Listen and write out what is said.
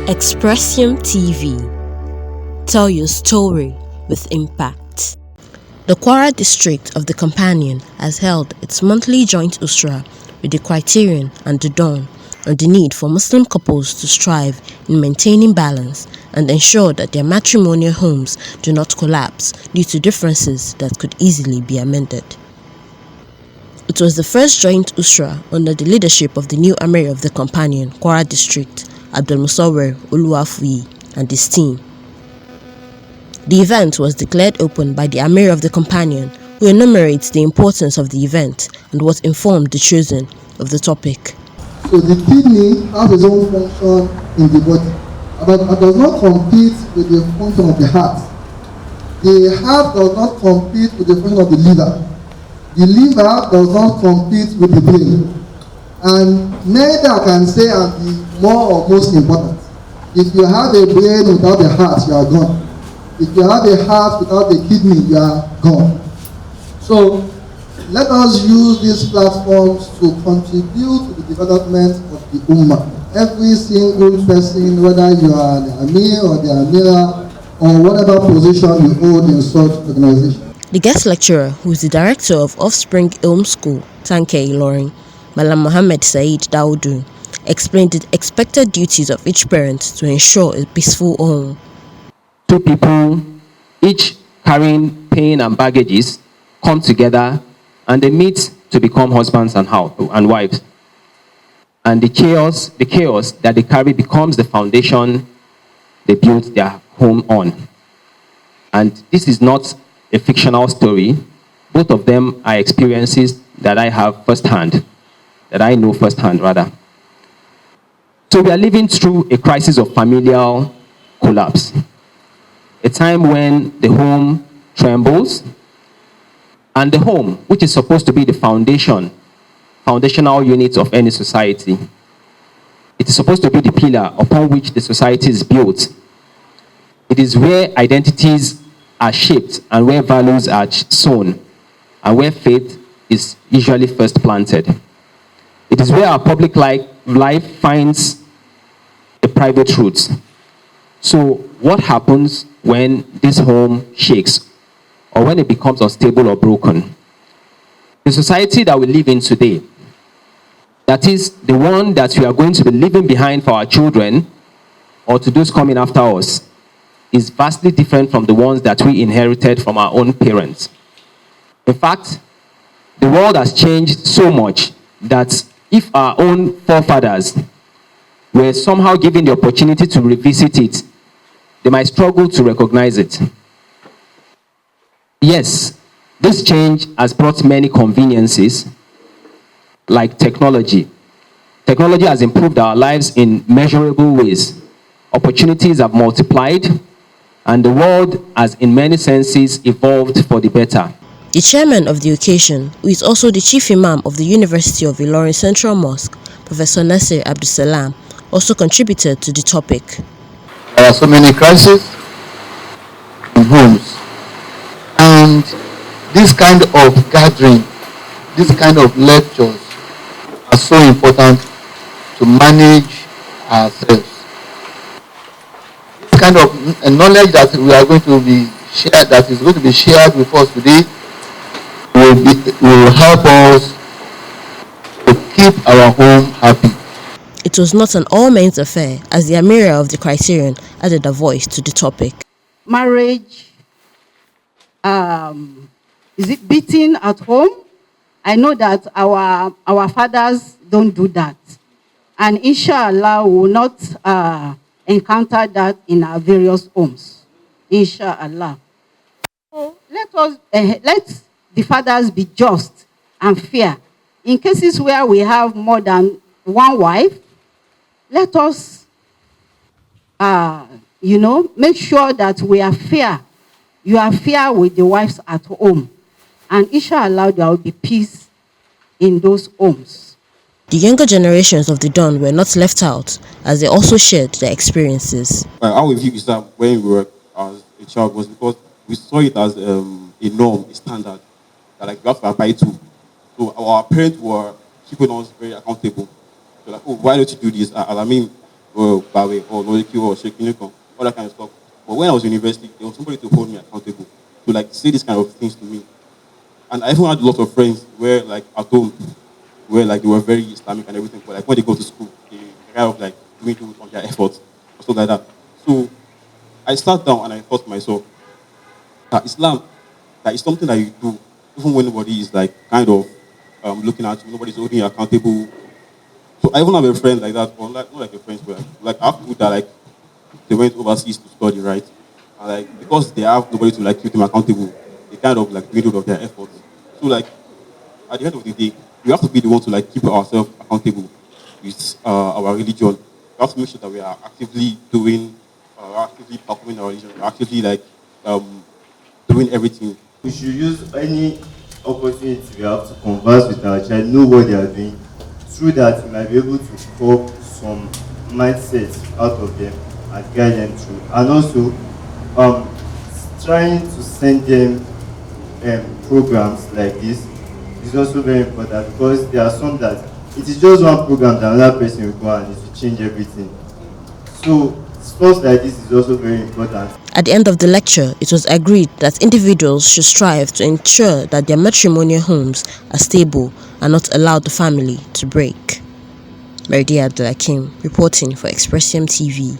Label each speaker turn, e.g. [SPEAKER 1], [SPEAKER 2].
[SPEAKER 1] Expressium TV. Tell your story with impact. The Kwara district of the Companion has held its monthly joint Usrah with the Criterion and the Dawn on the need for Muslim couples to strive in maintaining balance and ensure that their matrimonial homes do not collapse due to differences that could easily be amended. It was the first joint Usrah under the leadership of the new Amir of the Companion, Kwara district, Abdul Musawwir Oluwafuyi, and his team. The event was declared open by the Amir of the Companion, who enumerates the importance of the event and what informed the choosing of the topic.
[SPEAKER 2] So the kidney has its own function in the body, but does not compete with the function of the heart. The heart does not compete with the function of the liver. The liver does not compete with the brain. And neither can say are the more or most important. If you have a brain without a heart, you are gone. If you have a heart without a kidney, you are gone. So let us use these platforms to contribute to the development of the Ummah. Every single person, whether you are the Amir or the Amira, or whatever position you hold in such organization.
[SPEAKER 1] The guest lecturer, who is the director of Offspring Ilm School, Tanke Ilorin, Malam Mohammed Said Daudu, explained the expected duties of each parent to ensure a peaceful home.
[SPEAKER 3] Two people, each carrying pain and baggages, come together and they meet to become husbands and wives. And the chaos that they carry becomes the foundation they build their home on. And this is not a fictional story. Both of them are experiences that I have firsthand, that I know firsthand rather. So we are living through a crisis of familial collapse. A time when the home trembles, and the home, which is supposed to be the foundational unit of any society, it is supposed to be the pillar upon which the society is built. It is where identities are shaped and where values are sown and where faith is usually first planted. It is where our public life finds the private roots. So what happens when this home shakes or when it becomes unstable or broken? The society that we live in today, that is the one that we are going to be leaving behind for our children or to those coming after us, is vastly different from the ones that we inherited from our own parents. In fact, the world has changed so much that if our own forefathers were somehow given the opportunity to revisit it, they might struggle to recognize it. Yes, this change has brought many conveniences, like technology. Technology has improved our lives in measurable ways. Opportunities have multiplied, and the world has in many senses evolved for the better.
[SPEAKER 1] The chairman of the occasion, who is also the chief imam of the University of Ilorin Central Mosque, Professor Nasir Abdulsalam, also contributed to the topic.
[SPEAKER 4] There are so many crises in homes, and this kind of gathering, this kind of lectures are so important to manage ourselves. This kind of knowledge that we are going to be shared, that is going to be shared with us today, will help us to keep our home happy.
[SPEAKER 1] It was not an all-men's affair, as the Amira of the Criterion added a voice to the topic.
[SPEAKER 5] Marriage, is it beaten at home? I know that our fathers don't do that. And inshallah, we will not encounter that in our various homes. Inshallah. So let the fathers be just and fair. In cases where we have more than one wife, let us, make sure that we are fair. You are fair with the wives at home. And inshallah, there will be peace in those homes.
[SPEAKER 1] The younger generations of the Dawn were not left out, as they also shared their experiences.
[SPEAKER 6] How we view Islam when we were as a child was because we saw it as a norm, a standard, that like we have to abide to. So our parents were keeping us very accountable. So like, oh, why don't you do this? I mean, Bawe or Noriki or Shekiniko, all that kind of stuff. But when I was in university, there was somebody to hold me accountable, to like say these kind of things to me. And I even had a lot of friends where like at home, where like they were very Islamic and everything, but like when they go to school, they kind of like doing it on their efforts or stuff like that. So I sat down and I thought to myself that Islam, that is something that you do, even when nobody is like kind of looking at you, nobody's holding you accountable. So I even have a friend like that, or like not like a friend, but like I have people that like they went overseas to study, right? And like because they have nobody to like keep them accountable, they kind of like dwindled of their efforts. So like at the end of the day, we have to be the one to like keep ourselves accountable with our religion. We have to make sure that we are actively doing, actively performing our religion, actively like doing everything.
[SPEAKER 7] We should use any opportunity we have to converse with our child, know what they are doing. Through that, we might be able to cope some mindsets out of them and guide them through. And also, trying to send them programs like this is also very important, because there are some that it is just one program that another person will go and it will change everything. So stuff like this is also very important.
[SPEAKER 1] At the end of the lecture, it was agreed that individuals should strive to ensure that their matrimonial homes are stable and not allow the family to break. Meridia Abdulakim reporting for Expressium TV.